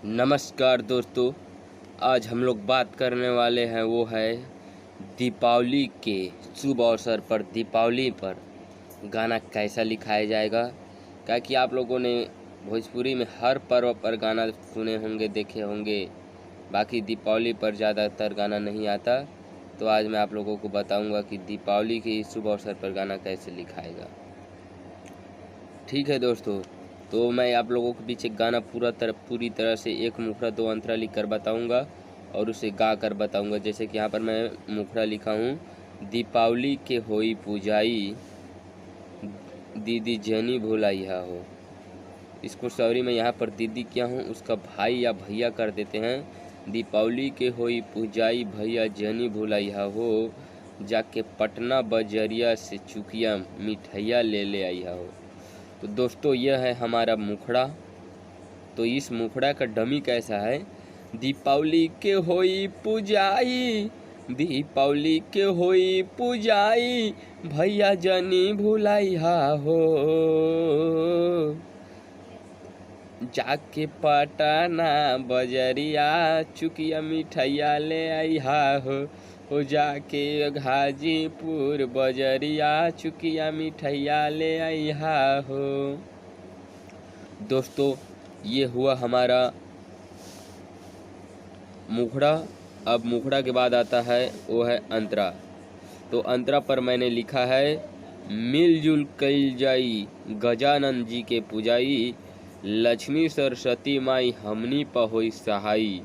नमस्कार दोस्तों, आज हम लोग बात करने वाले हैं वो है दीपावली के शुभ अवसर पर दीपावली पर गाना कैसा लिखाया जाएगा। क्या कि आप लोगों ने भोजपुरी में हर पर्व पर गाना सुने होंगे, देखे होंगे, बाकी दीपावली पर ज़्यादातर गाना नहीं आता। तो आज मैं आप लोगों को बताऊंगा कि दीपावली के शुभ अवसर पर गाना कैसे लिखाएगा। ठीक है दोस्तों, तो मैं आप लोगों के बीच एक गाना पूरी तरह से एक मुखड़ा दो अंतरा लिख कर बताऊँगा और उसे गा कर बताऊँगा। जैसे कि यहाँ पर मैं मुखड़ा लिखा हूँ, दीपावली के होई पूजाई, दीदी जनी भुलाइया हो। इसको सॉरी मैं यहाँ पर दीदी क्या हूँ, उसका भाई या भैया कर देते हैं। दीपावली के होई पूजाई, भैया जनी भुलाइया हो, जाके पटना बजरिया से चुकिया मिठैया ले आइया हो। तो दोस्तों यह है हमारा मुखड़ा। तो इस मुखड़ा का डमी कैसा है, दीपावली के होई पूजाई, दीपावली के होई पूजाई, भैया जनी भुलाइया हो, जाके पटना बजरिया चुकिया मिठैया ले आइया हो जाके गाजीपुर बजरिया चुकिया मिठैया ले आइया हो। दोस्तों ये हुआ हमारा मुखड़ा। अब मुखड़ा के बाद आता है वो है अंतरा। तो अंतरा पर मैंने लिखा है, मिलजुल कइल जाई गजानन जी के पूजाई, लक्ष्मी सरस्वती माई हमनी पर होई सहाई।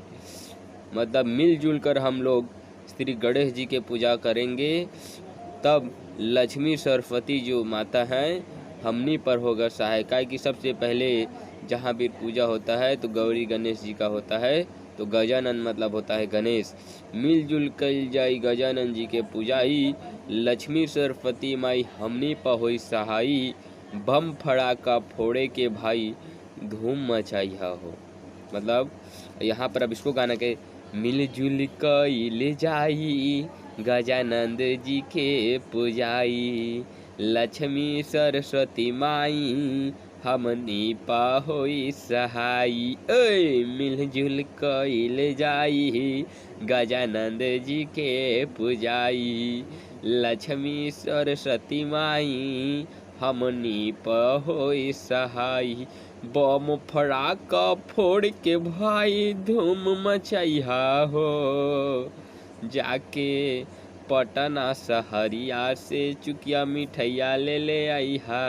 मतलब मिलजुल कर हम लोग श्री गणेश जी के पूजा करेंगे, तब लक्ष्मी सरस्वती जो माता हैं हमनी पर होगा सहाय। काय कि सबसे पहले जहाँ भी पूजा होता है तो गौरी गणेश जी का होता है, तो गजानन मतलब होता है गणेश। मिलजुल कइल जाई गजानन जी के पूजाई, लक्ष्मी सरस्वती माई हमनी पर होई सहाई, बम फड़ाका फोड़े के भाई धूम मचाइया हो। मतलब यहाँ पर अब इसको गाना के, मिलजुल कइल जाई गजानंद जी के पूजाई, लक्ष्मी सरस्वती माई हमनी पा होई सहाई। ओए मिलजुल कइल जाई गजानंद जी के पूजाई, लक्ष्मी सरस्वती माई हमनी पर होई सहाई, बम फड़ाका फोड़ के भाई धूम मचाइया हो, जाके पटना सहरिया से चुकिया मिठैया ले आइया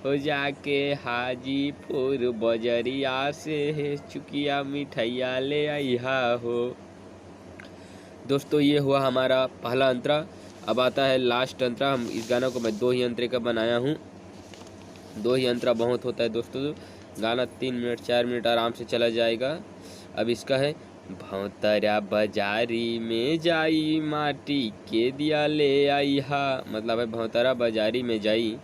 हो जाके हाजीपुर बजरिया से चुकिया मिठैया ले आइया हो। दोस्तों ये हुआ हमारा पहला अंतरा। अब आता है लास्ट अंतरा। हम इस गाना को मैं 2 ही अंतरे का बनाया हूँ। 2 ही अंतरा बहुत होता है दोस्तों, गाना 3 मिनट 4 मिनट आराम से चला जाएगा। अब इसका है, भौतरा बाजारी में जाई माटी के दिया ले आइहा। मतलब है भौतरा बाजारी में जाई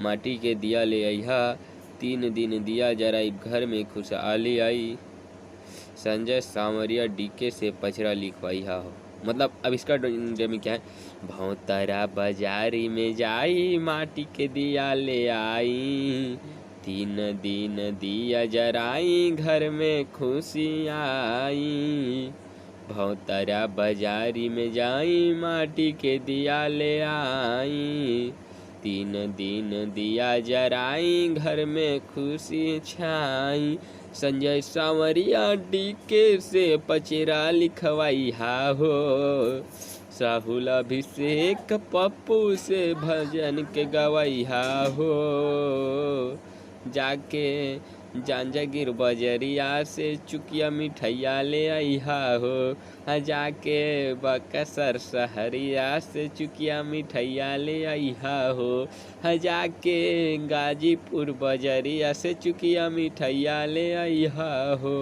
माटी के दिया ले आइहा, 3 दिन दिया जराई घर में खुशहाली आई, संजय सांवरिया डीके से पचरा लिखवाइहा हो। मतलब अब इसका में क्या है, भौतरा बाजारी में जाई माटी के दिया ले आई, 3 दिन दिया जराई घर में खुशी आई, भौतरा बाजारी में जाई माटी के दिया ले आई, 3 दिन दिया जराई घर में खुशी छाई, संजय सांवरिया डीके से पचरा लिखवाइया हो, साहुल अभिषेक पप्पू से भजन के गवैया हो, जाके जांजगीर बजरिया से चुकिया मिठैया ले आइया हो, जाके बक्सर सहरिया से चुकिया मिठैया ले आइया हो, जाके गाजीपुर बजरिया से चुकिया मिठैया ले आइया हो।